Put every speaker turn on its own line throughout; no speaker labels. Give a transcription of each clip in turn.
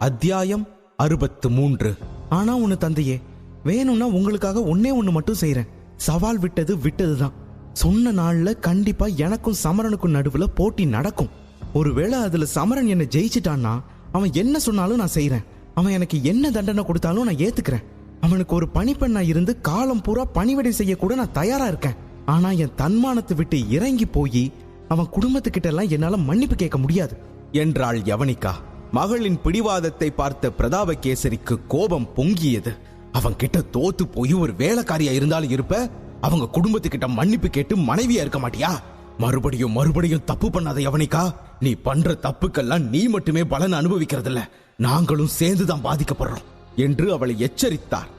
அத்தியாயம் 63. ஆனா ஒண்ணு தந்தையே, வேணும்னா உங்களுக்காக ஒண்ணு மட்டும் செய்யறேன். சவால் விட்டது விட்டதுதான். சொன்ன நாள்ல கண்டிப்பா எனக்கும் சமரனுக்கும் நடுவுல போட்டி நடக்கும். ஒருவேளை அதுல சமரன் என்ன ஜெயிச்சிட்டான்னா அவன் என்ன சொன்னாலும் நான் செய்யறேன். அவன் எனக்கு என்ன தண்டனை கொடுத்தாலும் நான் ஏத்துக்கிறேன். அவனுக்கு ஒரு பணிப்பெண்ணா இருந்து காலம் பூரா பணிவிடை செய்ய கூட நான் தயாரா இருக்கேன். ஆனா என் தன்மானத்தை விட்டு இறங்கி போய் அவன் குடும்பத்துக்கிட்ட எல்லாம் என்னால மன்னிப்பு கேட்க முடியாது என்றாள் யவனிகா. மகளின் பிடிவாதத்தை பார்த்த பிரதாபகேசரிக்கு கோபம் பொங்கியது. அவன் கிட்ட தோத்து போய் ஒரு வேலைக்காரியா இருந்தாலும் இருப்ப, அவங்க குடும்பத்துக்கிட்ட மன்னிப்பு கேட்டு மனைவியா இருக்க மாட்டியா? மறுபடியும் மறுபடியும் தப்பு பண்ணாத யவனிகா. நீ பண்ற தப்புக்கெல்லாம் நீ மட்டுமே பலன் அனுபவிக்கிறது இல்ல, நாங்களும் சேர்ந்துதான் பாதிக்கப்படுறோம் என்று அவளை எச்சரித்தார்.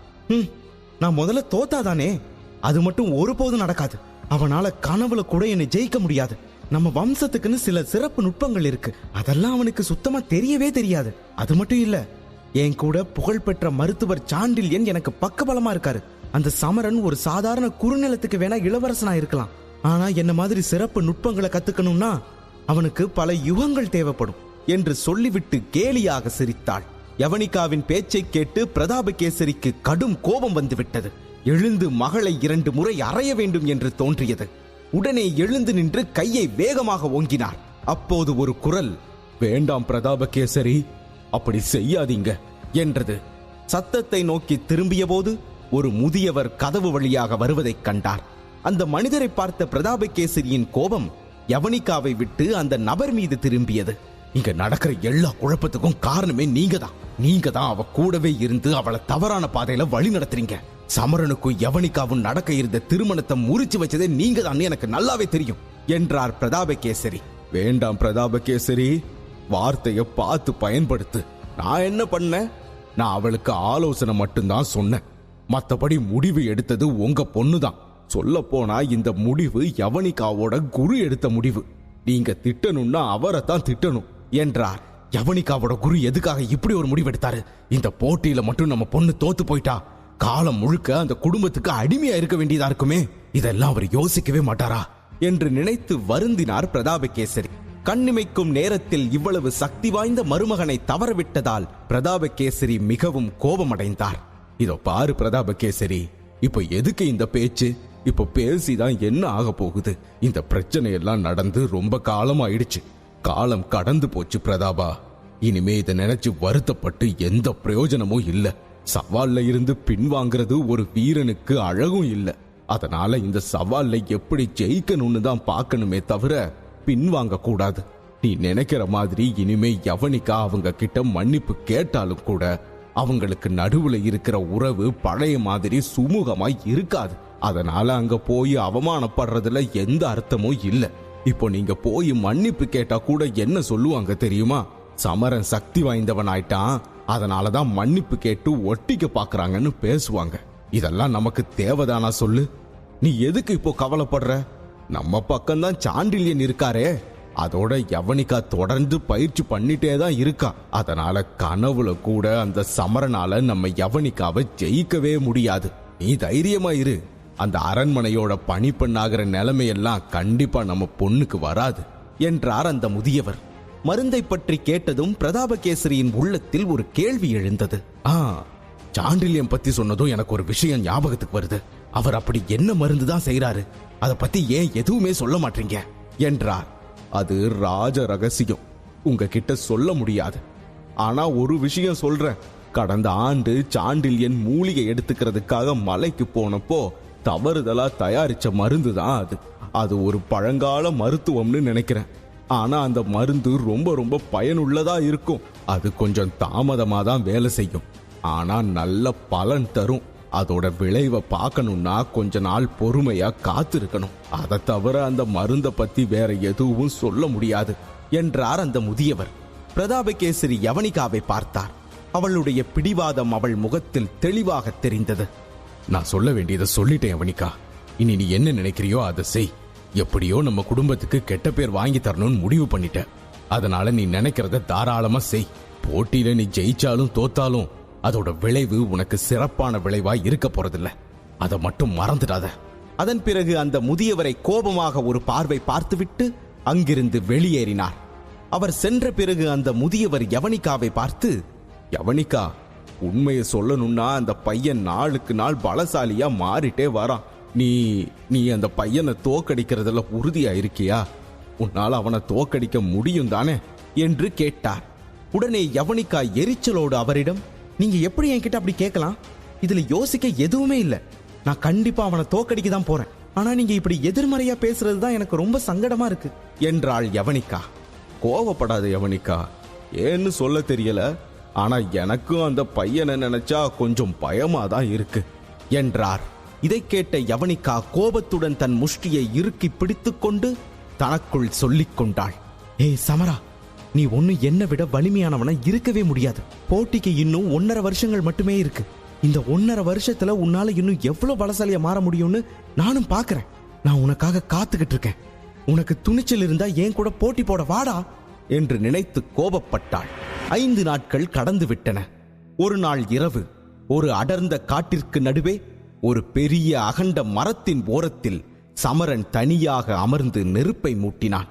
நான் முதல்ல தோத்தாதானே, அது மட்டும் ஒருபோதும் நடக்காது. அவனால கனவுல கூட என்னை ஜெயிக்க முடியாது. நம்ம வம்சத்துக்குன்னு சில சிறப்பு நுட்பங்கள் இருக்கு, அதெல்லாம் அவனுக்கு சுத்தமா தெரியவே தெரியாது. அது மட்டும் இல்ல, என் கூட புகழ்பெற்ற மருத்துவர் சாண்டில்யன் எனக்கு பக்கபலமா இருக்காரு. அந்த சமரன் ஒரு சாதாரண குறுநிலத்துக்கு வேணா இளவரசனா இருக்கலாம். ஆனா என்ன மாதிரி சிறப்பு நுட்பங்களை கத்துக்கணும்னா அவனுக்கு பல யுகங்கள் தேவைப்படும் என்று சொல்லிவிட்டு கேலியாக சிரித்தாள். யவனிகாவின் பேச்சை கேட்டு பிரதாபகேசரிக்கு கடும் கோபம் வந்துவிட்டது. எழுந்து மகளை 2 முறை அறைய வேண்டும் என்று தோன்றியது. உடனே எழுந்து நின்று கையை வேகமாக ஓங்கினார். அப்போது ஒரு குரல், வேண்டாம் பிரதாபகேசரி, அப்படி செய்யாதீங்க என்றது. சத்தத்தை நோக்கி திரும்பிய போது ஒரு முதியவர் கதவு வழியாக வருவதைக் கண்டார். அந்த மனிதரை பார்த்த பிரதாபகேசரியின் கோபம் யவனிகாவை விட்டு அந்த நபர் மீது திரும்பியது. இங்க நடக்கிற எல்லா குழப்பத்துக்கும் காரணமே நீங்க தான் அவ கூடவே இருந்து அவளை தவறான பாதையில வழி நடத்துறீங்க. சமரனுக்கும் யவனிகாவும் நடக்க இருந்த திருமணத்தை முறிச்சு வச்சதே நீங்க தான், எனக்கு நல்லாவே தெரியும் என்றார் பிரதாபகேசரி. வேண்டாம் பிரதாபகேசரி, வார்த்தையை பார்த்து பயன்படுத்து. நான் என்ன பண்ணேன்? நான் அவளுக்கு ஆலோசனை மட்டும்தான் சொன்னேன். மற்றபடி முடிவு எடுத்தது உங்க பொண்ணுதான். சொல்ல போனா இந்த முடிவு யவனிகாவோட குரு எடுத்த முடிவு. நீங்க திட்டணும்னா அவரை தான் திட்டணும் என்றார். யவனிகாவோட குரு எதுக்காக இப்படி ஒரு முடிவு எடுத்தாரு? இந்த போட்டியில மட்டும் நம்ம பொண்ணு தோத்து போயிட்டா காலம் முழுக்க அந்த குடும்பத்துக்கு அடிமையா இருக்க வேண்டியதா இருக்குமே. இதெல்லாம் அவர் யோசிக்கவே மாட்டாரா என்று நினைத்து வருந்தினார் பிரதாபகேசரி. கண்ணிமைக்கும் நேரத்தில் இவ்வளவு சக்தி வாய்ந்த மருமகனை தவறவிட்டதால் பிரதாபகேசரி மிகவும் கோபமடைந்தார். இதோ பாரு பிரதாபகேசரி, இப்ப எதுக்கு இந்த பேச்சு? இப்ப பேசிதான் என்ன ஆக போகுது? இந்த பிரச்சனை எல்லாம் நடந்து ரொம்ப காலம் ஆயிடுச்சு. காலம் கடந்து போச்சு பிரதாபா. இனிமே இதை நினைச்சு வருத்தப்பட்டு எந்த பிரயோஜனமும் இல்ல. சவால்ல இருந்து பின்வாங்கிறது ஒரு வீரனுக்கு அழகும் இல்ல. அதனால இந்த சவால்ல எப்படி ஜெயிக்கணும்னு தான் பார்க்கணுமே தவிர பின்வாங்க கூடாது. நீ நினைக்கிற மாதிரி இனிமே யவனிகா அவங்க கிட்ட மன்னிப்பு கேட்டாலும் கூட அவங்களுக்கு நடுவுல இருக்கிற உறவு பழைய மாதிரி சுமூகமாய் இருக்காது. அதனால அங்க போய் அவமானப்படுறதுல எந்த அர்த்தமும் இல்ல. இப்போ நீங்க போய் மன்னிப்பு கேட்டா கூட என்ன சொல்லுவாங்க தெரியுமா? சமரன் சக்தி வாய்ந்தவன் ஆயிட்டான், அதனாலதான் மன்னிப்பு கேட்டு ஒட்டிக்க பாக்குறாங்கன்னு பேசுவாங்க. இதெல்லாம் நமக்கு தேவைதானா சொல்லு? நீ எதுக்கு இப்போ கவலைப்படுற? நம்ம பக்கம்தான் சாண்டில்யன் இருக்காரே. அதோட யவனிகா தொடர்ந்து பயிற்சி பண்ணிட்டே தான் இருக்கா. அதனால கனவுல கூட அந்த சமரனால நம்ம யவனிகாவை ஜெயிக்கவே முடியாது. நீ தைரியமா இரு. அந்த அரண்மனையோட பணிப்பெண்ணாகிற நிலைமையெல்லாம் கண்டிப்பா நம்ம பொண்ணுக்கு வராது என்றார் அந்த முதியவர். மருந்தை பற்றி கேட்டதும் பிரதாபகேசரியின் உள்ளத்தில் ஒரு கேள்வி எழுந்தது. சாண்டில்யம் பத்தி சொன்னதும் எனக்கு ஒரு விஷயம் ஞாபகத்துக்கு வருது. அவர் அப்படி என்ன மருந்து தான் செய்யறாரு? அதை பத்தி ஏன் எதுவுமே சொல்ல மாட்டீங்க என்றார். அது ராஜ ரகசியம், உங்ககிட்ட சொல்ல முடியாது. ஆனா ஒரு விஷயம் சொல்றேன். கடந்த ஆண்டு சாண்டில்யன் மூலிகை எடுத்துக்கிறதுக்காக மலைக்கு போனப்போ தவறுதலா தயாரிச்ச மருந்து தான் அது. அது ஒரு பழங்கால மருத்துவம்னு நினைக்கிறேன். ஆனா அந்த மருந்து ரொம்ப ரொம்ப பயனுள்ளதா இருக்கும். அது கொஞ்சம் தாமதமா தான் வேலை செய்யும், ஆனா நல்ல பலன் தரும். அதோட விளைவை பார்க்கணும்னா கொஞ்ச நாள் பொறுமையா காத்திருக்கணும். அதை தவிர அந்த மருந்தை பத்தி வேற எதுவும் சொல்ல முடியாது என்றார் அந்த முதியவர். பிரதாபகேசரி யவனிகாவை பார்த்தார். அவளுடைய பிடிவாதம் அவள் முகத்தில் தெளிவாக தெரிந்தது. நான் சொல்ல வேண்டியதை சொல்லிட்டேன் யவனிகா. இனி நீ என்ன நினைக்கிறியோ அதை செய். எப்படியோ நம்ம குடும்பத்துக்கு கெட்ட பேர் வாங்கி தரணும்னு முடிவு பண்ணிட்ட. அதனால நீ நினைக்கிறத தாராளமா செய். போட்டியில நீ ஜெயிச்சாலும் தோத்தாலும் அதோட விளைவு உனக்கு சிறப்பான விளைவா இருக்க போறதில்ல. அதை மட்டும் மறந்துடாத. அதன் பிறகு அந்த முதியவரை கோபமாக ஒரு பார்வை பார்த்துவிட்டு அங்கிருந்து வெளியேறினார். அவர் சென்ற பிறகு அந்த முதியவர் யவனிகாவை பார்த்து, யவனிகா, உண்மையை சொல்லணும்னா அந்த பையன் நாளுக்கு நாள் பலசாலியா மாறிட்டே வரான். நீ அந்த பையனை தோக்கடிக்கிறதுல உறுதியா இருக்கியா? உன்னால் அவனை தோக்கடிக்க முடியும் தானே என்று கேட்டார். உடனே யவனிகா எரிச்சலோடு அவரிடம், நீங்க எப்படி என்கிட்ட அப்படி கேட்கலாம்? இதுல யோசிக்க எதுவுமே இல்லை. நான் கண்டிப்பா அவனை தோக்கடிக்க தான் போறேன். ஆனா நீங்க இப்படி எதிர்மறையா பேசுறது தான் எனக்கு ரொம்ப சங்கடமா இருக்கு என்றாள் யவனிகா. கோவப்படாத யவனிகா, ஏன்னு சொல்ல தெரியல. ஆனா எனக்கும் அந்த பையனை நினைச்சா கொஞ்சம் பயமா தான் இருக்கு என்றார். இதை கேட்ட யவனிகா கோபத்துடன் தன் முஷ்டியை இறுக்கி பிடித்துக் கொண்டு தனக்குள் சொல்லிக் கொண்டாள், ஏய் சமரா, நீ ஒன்னு என்னை விட வலிமையானவன இருக்கவே முடியாது. போட்டிக்கு இன்னும் 1.5 வருஷங்கள் மட்டுமே இருக்கு. இந்த 1.5 வருஷத்துல உன்னால இன்னும் எவ்வளவு பலசாலியா மாற முடியும்னு நானும் பாக்குறேன். நான் உனக்காக காத்துக்கிட்டு இருக்கேன். உனக்கு துணிச்சல் இருந்தா என் கூட போட்டி போட வாடா என்று நினைத்து கோபப்பட்டாள். 5 நாட்கள் கடந்து விட்டன. ஒரு நாள் இரவு ஒரு அடர்ந்த காட்டிற்கு நடுவே ஒரு பெரிய அகண்ட மரத்தின் ஓரத்தில் சமரன் தனியாக அமர்ந்து நெருப்பை மூட்டினான்.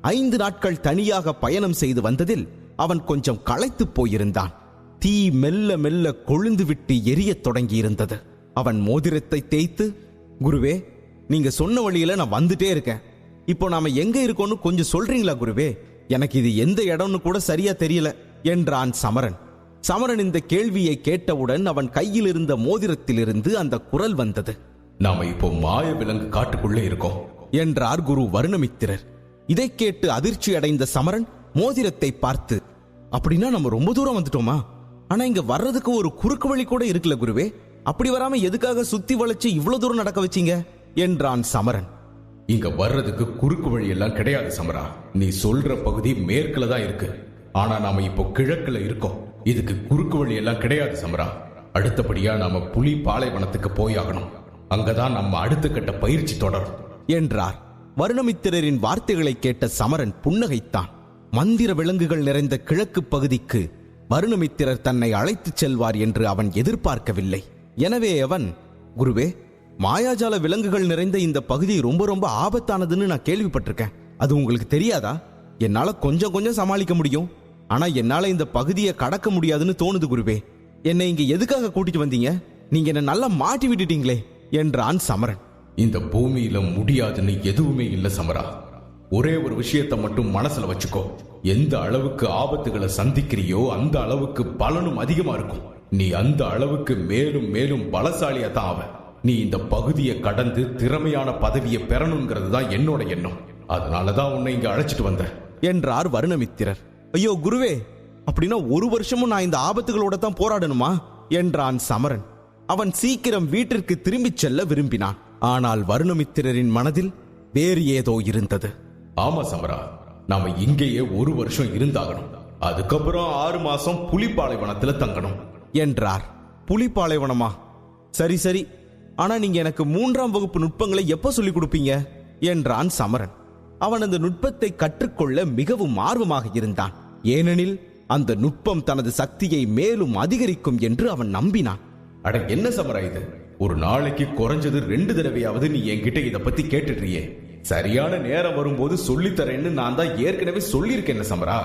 5 நாட்கள் தனியாக பயணம் செய்து வந்ததில் அவன் கொஞ்சம் களைத்து போயிருந்தான். தீ மெல்ல மெல்ல கொழுந்து விட்டு எரியத் தொடங்கியிருந்தது. அவன் மோதிரத்தை தேய்த்து, குருவே, நீங்க சொன்ன வழியில நான் வந்துட்டே இருக்கேன். இப்போ நாம எங்க இருக்கோன்னு கொஞ்சம் சொல்றீங்களா குருவே? எனக்கு இது எந்த இடம்னு கூட சரியா தெரியல என்றான் சமரன். சமரன் இந்த கேள்வியை கேட்டவுடன் அவன் கையில் இருந்த மோதிரத்திலிருந்து அந்த குரல் வந்தது.
நாம இப்போ மாய விலங்கு காட்டுக்குள்ளே இருக்கோம்
என்றார் குரு வருணமித்திரர். இதை கேட்டு அதிர்ச்சி அடைந்த சமரன் மோதிரத்தை பார்த்து, அப்படின்னா நம்ம ரொம்ப தூரம் வந்துட்டோமா? ஆனா இங்க வர்றதுக்கு ஒரு குறுக்கு வழி கூட இருக்குல்ல குருவே? அப்படி வராம எதுக்காக சுத்தி வளைச்சு இவ்வளவு தூரம் நடக்க வச்சீங்க என்றான் சமரன்.
இங்க வர்றதுக்கு குறுக்கு வழி எல்லாம் கிடையாது சமரா. நீ சொல்ற பகுதி மேற்குல தான் இருக்கு. ஆனா நாம இப்போ கிழக்குல இருக்கோம். இதுக்கு குறுக்கு வழி எல்லாம் கிடையாது சமரா. அடுத்தபடியா நாம புலி பாலைவனத்துக்கு போயாகணும். அங்கதான் நம்ம அடுத்த கட்ட பயிற்சி தொடரும்
என்றார். வருணமித்திரரின் வார்த்தைகளை கேட்ட சமரன் புன்னகைத்தான். மந்திர விலங்குகள் நிறைந்த கிழக்கு பகுதிக்கு வருணமித்திரர் தன்னை அழைத்துச் செல்வார் என்று அவன் எதிர்பார்க்கவில்லை. எனவே அவன், குருவே, மாயாஜால விலங்குகள் நிறைந்த இந்த பகுதி ரொம்ப ரொம்ப ஆபத்தானதுன்னு நான் கேள்விப்பட்டிருக்கேன். அது உங்களுக்கு தெரியாதா? என்னால கொஞ்சம் கொஞ்சம் சமாளிக்க முடியும். ஆனா என்னால இந்த பகுதியை கடக்க முடியாதுன்னு தோணுது குருவே. என்னை இங்க எதுக்காக கூட்டிட்டு வந்தீங்க? நீங்க என்ன நல்லா மாட்டி விட்டுட்டீங்களே என்றான் சமரன்.
இந்த பூமியில முடியாதுன்னு எதுவுமே இல்ல சமரா. ஒரே ஒரு விஷயத்தை மட்டும் மனசுல வச்சுக்கோ. எந்த அளவுக்கு ஆபத்துகளை சந்திக்கிறியோ அந்த அளவுக்கு பலனும் அதிகமா இருக்கும். நீ அந்த அளவுக்கு மேலும் மேலும் பலசாலியா தான் ஆவ. நீ இந்த பகுதியை கடந்து திறமையான பதவியை பெறணுங்கிறது தான் என்னோட எண்ணம். அதனாலதான் உன்னை இங்க அழைச்சிட்டு வந்த
என்றார் வருணமித்திரர். ஐயோ குருவே, அப்படின்னா 1 வருஷமும் நான் இந்த ஆபத்துகளோட தான் போராடணுமா என்றான் சமரன். அவன் சீக்கிரம் வீட்டிற்கு திரும்பிச் செல்ல விரும்பினான். ஆனால் வருணமித்திரரின் மனதில் வேறு ஏதோ இருந்தது.
ஆமா சமரா, நாம இங்கேயே 1 வருஷம் இருந்தாகணும். அதுக்கப்புறம் 6 மாசம் புலிப்பாலைவனத்துல தங்கணும்
என்றார். புலிப்பாலைவனமா? சரி சரி, ஆனா நீங்க எனக்கு 3ஆம் வகுப்பு நுட்பங்களை எப்ப சொல்லிக் கொடுப்பீங்க என்றான் சமரன். அவன் அந்த நுட்பத்தை கற்றுக்கொள்ள மிகவும் ஆர்வமாக இருந்தான். ஏனெனில் அந்த நுட்பம் தனது சக்தியை மேலும் அதிகரிக்கும் என்று அவன் நம்பினான்.
அட என்ன சமரா இது? ஒரு நாளைக்கு குறைஞ்சது 2 தடவையாவது நீ என்கிட்ட இத பத்தி கேட்டுடுறியே. சரியான நேரம் வரும்போது சொல்லித்தரேன்னு நான் தான் ஏற்கனவே சொல்லியிருக்கேன் சமரா.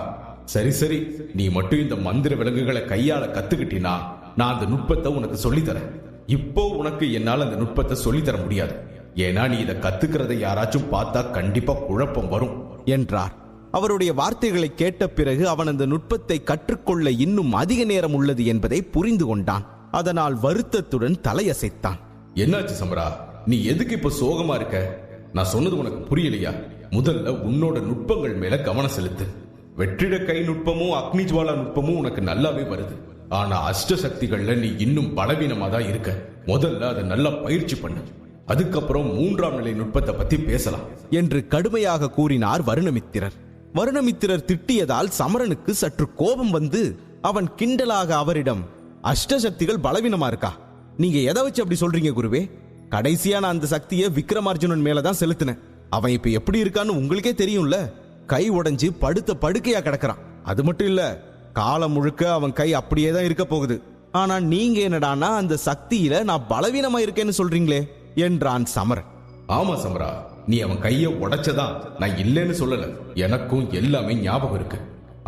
சரி சரி, நீ மட்டும் இந்த மந்திர விலங்குகளை கையாள கத்துக்கிட்டினா நான் அந்த நுட்பத்தை உனக்கு சொல்லித்தரேன். இப்போ உனக்கு என்னால் அந்த நுட்பத்தை சொல்லித்தர முடியாது. ஏன்னா நீ இதை கத்துக்கிறத யாராச்சும் பார்த்தா கண்டிப்பா குழப்பம் வரும்
என்றார். அவருடைய வார்த்தைகளை கேட்ட பிறகு அவன் அந்த நுட்பத்தை கற்றுக்கொள்ள இன்னும் அதிக நேரம் உள்ளது என்பதை புரிந்து கொண்டான். அதனால் வருத்தத்துடன் தலையசைத்தான்.
என்னாச்சு சமரா, நீ எதுக்கு இப்ப சோகமா இருக்க? நான் சொன்னது உனக்கு புரியலையா? முதல்ல உன்னோட நுட்பங்கள் மேல கவனம் செலுத்து. வெற்றிட கை நுட்பமும் அக்னி ஜுவாலா நுட்பமும் உனக்கு நல்லாவே வருது. ஆனா அஷ்ட சக்திகள்ல நீ இன்னும் பலவீனமா தான் இருக்க. முதல்ல அதை நல்லா பயிற்சி பண்ணு. அதுக்கப்புறம் 3ஆம் நிலை நுட்பத்தை பத்தி பேசலாம்
என்று கடுமையாக கூறினார் வருணமித்திரர். வருணமித்திரர் திட்டியதால் சமரனுக்கு சற்று கோபம் வந்து அவன் கிண்டலாக அவரிடம், அஷ்டசக்திகள் பலவீனமா இருக்கா? நீங்க எதை வச்சு அப்படி சொல்றீங்க குருவே? கடைசியான அந்த சக்தியை விக்ரமார்ஜுனன் மேலதான் செலுத்தினேன். அவன் இப்ப எப்படி இருக்கான்னு உங்களுக்கே தெரியும்ல. கை உடைஞ்சு படுத்த படுக்கையா கிடக்குறான். அது மட்டும் இல்ல, காலம் முழுக்க அவன் கை அப்படியே தான் இருக்க போகுது. ஆனா நீங்க என்னடானா அந்த சக்தியில நான் பலவீனமா இருக்கேன்னு சொல்றீங்களே என்றான் சமரன்.
ஆமா சமரா, நீ அவன் கைய உடைச்சதான் நான் இல்லைன்னு சொல்லல. எனக்கும் எல்லாமே ஞாபகம் இருக்கு.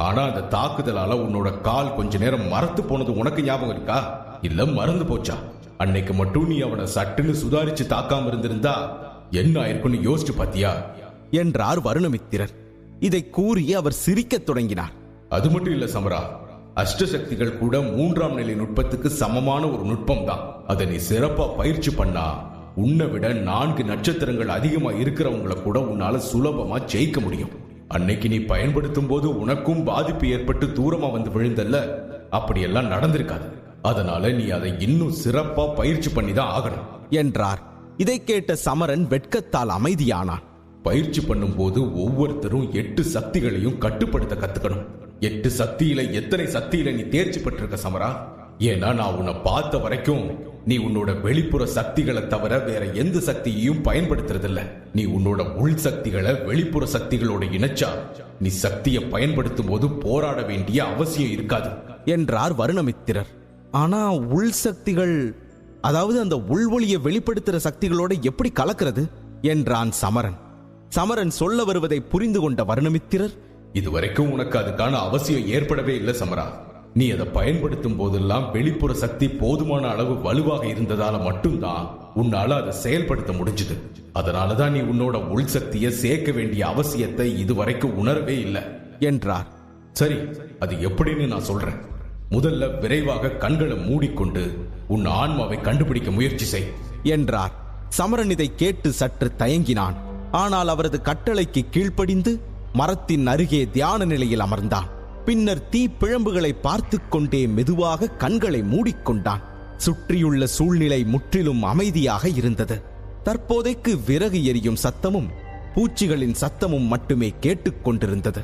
ஆனா அந்த தாக்குதலால உன்னோட கால் கொஞ்ச நேரம் மரத்து போனது உனக்கு ஞாபகம் இருக்கா? இல்ல மறந்து போச்சா? அன்னைக்கு மட்டும் நீ அவனை சட்டுன்னு சுதாரிச்சு தாக்காம இருந்திருந்தா என்ன ஆயிருக்குன்னு யோசிச்சு பாத்தியா?
என்றார் வருணமித்திரர். இதை கூறி அவர் சிரிக்கத் தொடங்கினார்.
அது மட்டும் இல்ல சமரா, அஷ்டசக்திகள் கூட 3ஆம் நிலை நுட்பத்துக்கு சமமான ஒரு நுட்பம் தான். அதை நீ சிறப்பா பயிற்சி பண்ணா உன்னை விட 4 நட்சத்திரங்கள் அதிகமா இருக்கிறவங்களை கூட உன்னால சுலபமா ஜெயிக்க முடியும். அன்னைக்கு நீ பயன்படுத்தும் போது உனக்கும் பாதிப்பு ஏற்பட்டு தூரமா வந்து விழுந்தல்ல, அப்படியெல்லாம் நடந்திருக்காது. அதனால நீ அதை இன்னும் சிறப்பா பயிற்சி பண்ணி தான் ஆகணும்
என்றார். இதை கேட்ட சமரன் வெட்கத்தால் அமைதியானான்.
பயிற்சி பண்ணும் போது ஒவ்வொருத்தரும் 8 சக்திகளையும் கட்டுப்படுத்த கத்துக்கணும். 8 சக்தியில எத்தனை சக்தியில நீ தேர்ச்சி பெற்றிருக்க சமரா? ஏன்னா நான் உன்னை பார்த்த வரைக்கும் நீ உன்னோட வெளிப்புற சக்திகளை தவிர வேற எந்த சக்தியையும் பயன்படுத்துறதில்ல. நீ உன்னோட உள் சக்திகளை வெளிப்புற சக்திகளோட இணைச்சா நீ சக்தியை பயன்படுத்தும் போது போராட வேண்டிய அவசியம் இருக்காது
என்றார் வருணமித்திரர். ஆனா உள் சக்திகள், அதாவது அந்த உள்வொளியை வெளிப்படுத்துற சக்திகளோட எப்படி கலக்கிறது என்றான் சமரன். சமரன் சொல்ல வருவதை புரிந்து கொண்ட வருணமித்திரர்,
இதுவரைக்கும் உனக்கு அதுக்கான அவசியம் ஏற்படவே இல்லை சமரா. நீ அதை பயன்படுத்தும் போதெல்லாம் வெளிப்புற சக்தி போதுமான அளவு வலுவாக இருந்ததால மட்டும்தான் உன்னால அதை செயல்படுத்த முடிஞ்சது. அதனாலதான் நீ உன்னோட உள் சக்தியை சேர்க்க வேண்டிய அவசியத்தை இதுவரைக்கும் உணரவே இல்லை
என்றார்.
சரி, அது எப்படின்னு நான் சொல்றேன். முதல்ல விரைவாக கண்களை மூடிக்கொண்டு உன் ஆன்மாவை கண்டுபிடிக்க முயற்சி செய்
என்றார். சமரன் இதை கேட்டு சற்று தயங்கினான். ஆனால் அவரது கட்டளைக்கு கீழ்ப்படிந்து மரத்தின் அருகே தியான நிலையில் அமர்ந்தான். பின்னர் தீ பிழம்புகளை பார்த்து கொண்டே மெதுவாக கண்களை மூடிக்கொண்டான். சுற்றியுள்ள சூழ்நிலை முற்றிலும் அமைதியாக இருந்தது. தற்போதைக்கு விறகு எரியும் சத்தமும் பூச்சிகளின் சத்தமும் மட்டுமே கேட்டுக்கொண்டிருந்தது.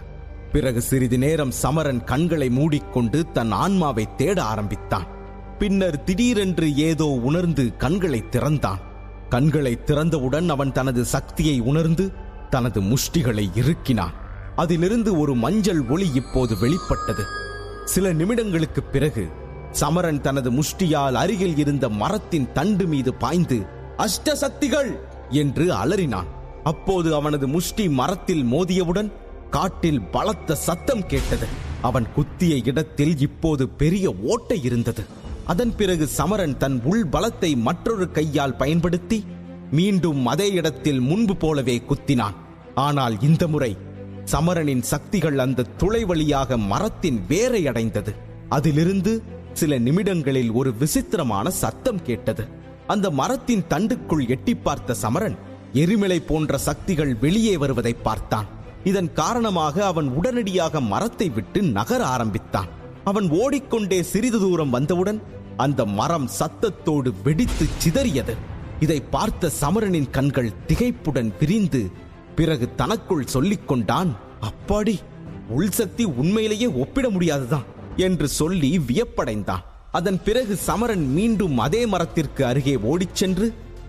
பிறகு சிறிது நேரம் சமரன் கண்களை மூடிக்கொண்டு தன் ஆன்மாவை தேட ஆரம்பித்தான். பின்னர் திடீரென்று ஏதோ உணர்ந்து கண்களை திறந்தான். கண்களை திறந்தவுடன் அவன் தனது சக்தியை உணர்ந்து தனது முஷ்டிகளை இறுக்கினான். அதிலிருந்து ஒரு மஞ்சள் ஒளி இப்போது வெளிப்பட்டது. சில நிமிடங்களுக்கு பிறகு சமரன் தனது முஷ்டியால் அருகில் இருந்த மரத்தின் தண்டு மீது பாய்ந்து அஷ்ட சக்திகள் என்று அலறினான். அப்போது அவனது முஷ்டி மரத்தில் மோதியவுடன் காட்டில் பலத்த சத்தம் கேட்டது. அவன் குத்திய இடத்தில் இப்போது பெரிய ஓட்டை இருந்தது. அதன் பிறகு சமரன் தன் உள் பலத்தை மற்றொரு கையால் பயன்படுத்தி மீண்டும் அதே இடத்தில் முன்பு போலவே குத்தினான். ஆனால் இந்த முறை சமரனின் சக்திகள் அந்த துளை வழியாக மரத்தின் வேரை அடைந்தது. அதிலிருந்து சில நிமிடங்களில் ஒரு விசித்திரமான சத்தம் கேட்டது. அந்த மரத்தின் தண்டுக்குள் எட்டி பார்த்த சமரன் எரிமலை போன்ற சக்திகள் வெளியே வருவதை பார்த்தான். இதன் காரணமாக அவன் உடனடியாக மரத்தை விட்டு நகர ஆரம்பித்தான். அவன் ஓடிக்கொண்டே சிறிது தூரம் வந்தவுடன் அந்த மரம் சத்தத்தோடு வெடித்து சிதறியது. இதை பார்த்த சமரனின் கண்கள் திகைப்புடன் விரிந்து பிறகு தனக்குள் சொல்லிக் கொண்டான், அப்பாடி, உள்சக்தி உண்மையிலேயே ஒப்பிட முடியாதுதான் என்று சொல்லி வியப்படைந்தான். அதன் பிறகு சமரன் மீண்டும் அதே மரத்திற்கு அருகே ஓடிச் சென்று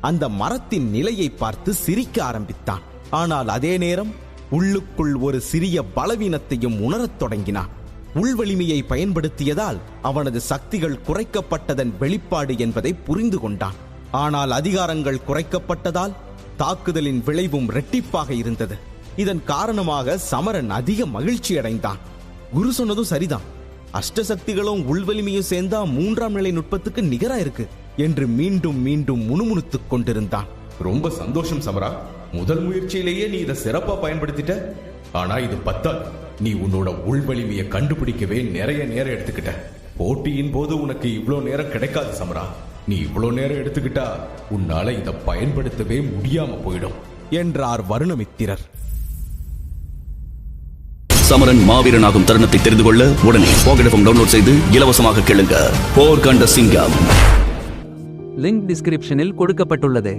அந்த மரத்தின் நிலையை பார்த்து சிரிக்க ஆரம்பித்தான். ஆனால் அதே நேரம் உள்ளுக்குள் ஒரு சிறிய பலவீனத்தையும் உணரத் தொடங்கினான். உள்வலிமையை பயன்படுத்தியதால் அவனது சக்திகள் குறைக்கப்பட்டதன் வெளிப்பாடு என்பதை புரிந்து கொண்டான். ஆனால் அதிகாரங்கள் குறைக்கப்பட்டதால் தாக்குதலின் விளைவும் இரட்டிப்பாக இருந்தது. இதன் காரணமாக சமரன் அதிக மகிழ்ச்சி அடைந்தான். குரு சொன்னதும் சரிதான், அஷ்டசக்திகளும் உள்வலிமையும் சேர்ந்தா 3ஆம் நிலை நுட்பத்துக்கு நிகரா இருக்கு என்று மீண்டும் மீண்டும் முணுமுணுத்துக் கொண்டிருந்தான்.
ரொம்ப சந்தோஷம் சமரா, முதல் முயற்சியிலேயே நீ இதை சிறப்பா பயன்படுத்திட்ட. ஆனா இது பத்தாது. நீ உன்னோட உள்வலிமையை கண்டுபிடிக்கவே நிறைய நேரம் எடுத்துக்கிட்ட. போட்டியின் போது உனக்கு இவ்வளோ நேரம் கிடைக்காது சமரா. நீ இவ்வளோ நேரம் எடுத்துக்கிட்டா உன்னால இதை பயன்படுத்தவே முடியாம போயிடும்
என்றார் வருணமித்திரர்.
சமரன் மாவீரனாகும் தருணத்தை தெரிந்து கொள்ள உடனே பாக்கெட் எஃப்எம் டவுன்லோட் செய்து இலவசமாக கேளுங்க. போர் கண்ட சிங்கம்.
லிங்க் டிஸ்கிரிப்ஷனில் கொடுக்கப்பட்டுள்ளது.